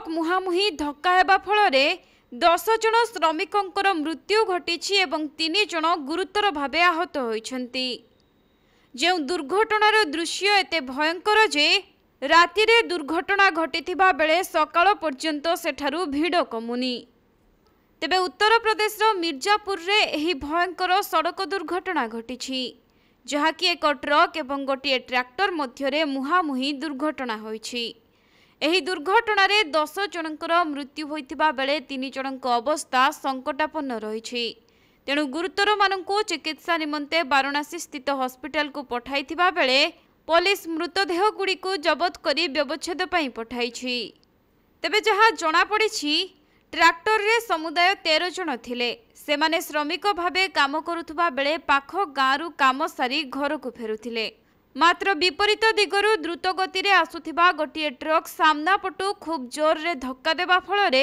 Truck मुहांमुही धक्का हेबा फलरे 10 जन श्रमिकंकर मृत्यु घटिछि एवं 3 जन गुरुतर भावे आहत होइछन्ति। जे दुर्घटनार दृश्य एते भयंकर जे रातिरे दुर्घटना घटिथिबा बेले सकाळ पर्यंत सेठारु भिड़ कमुनी। तेबे उत्तर प्रदेश मिर्जापुर रे एही भयंकर सड़क दुर्घटना घटिछि, जहाँकि एक ट्रक एवं गोटे ट्रैक्टर मध्यरे मुहांमुही दुर्घटना होइछि। एही दुर्घटना रे 10 जनकर मृत्यु होइथिबा बेले 3 जनक अवस्था संकटापन्न रहिछि। तेणु गुरुतर मानकु चिकित्सा निमंते वाराणसी स्थित हॉस्पिटल को पठाइथिबा बेले पुलिस मृतदेह गुडी को जबत करी व्यवच्छेद पई पठाइछि। तेबे जहाँ जणा पड़िछि ट्रैक्टर रे समुदाय 13 जन थिले। सेमाने श्रमिक भावे काम करुथुबा बेले पाख गाँरु काम सारी घर को फेरुथिले। मात्र विपरीत दिगरु द्रुत गति रे आसुथिबा गोटे ट्रक सामना पटु खूब जोर रे धक्का देबा फलरे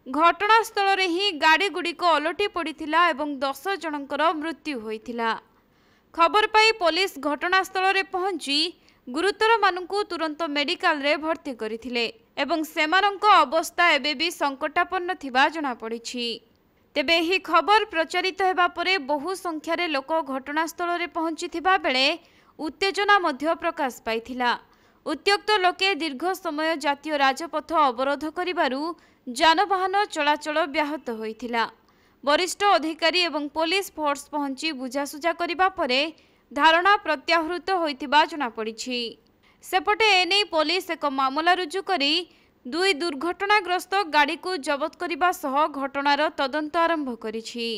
घटनास्थल रे ही गाड़ी गुडी को ओलटी पड़िथिला एवं 10 जनकर मृत्यु होइथिला। खबर पाई पुलिस घटनास्थल रे पहुंची गुरुतर मानकु तुरंत मेडिकल रे भर्ती करिथिले एवं सेमानंक अवस्था एबे भी संकटापन्न थिबा जणा पड़िछि। तेबे एही खबर प्रचारित हेबा परे बहु संख्यारे लोक घटनास्थल रे पहुंचिथिबा बेले उत्तेजना मध्य प्रकाश पाइथिला। उत्त्यक्त लोके दीर्घ समय जातीय राजपथ अवरोध करिबारु जानवाहन चलाचल व्याहत होइथिला। वरिष्ठ अधिकारी एवं पुलिस फोर्स पहुंची बुझासुझा करिबा परे धारणा प्रत्याहृत होइथिबा जणा पड़िछि। सेपटे एने पुलिस एक मामला रुजु करी 2 दुर्घटनाग्रस्त गाड़ी को जबत करिबा सह घटनार तदंत आरंभ करिछि।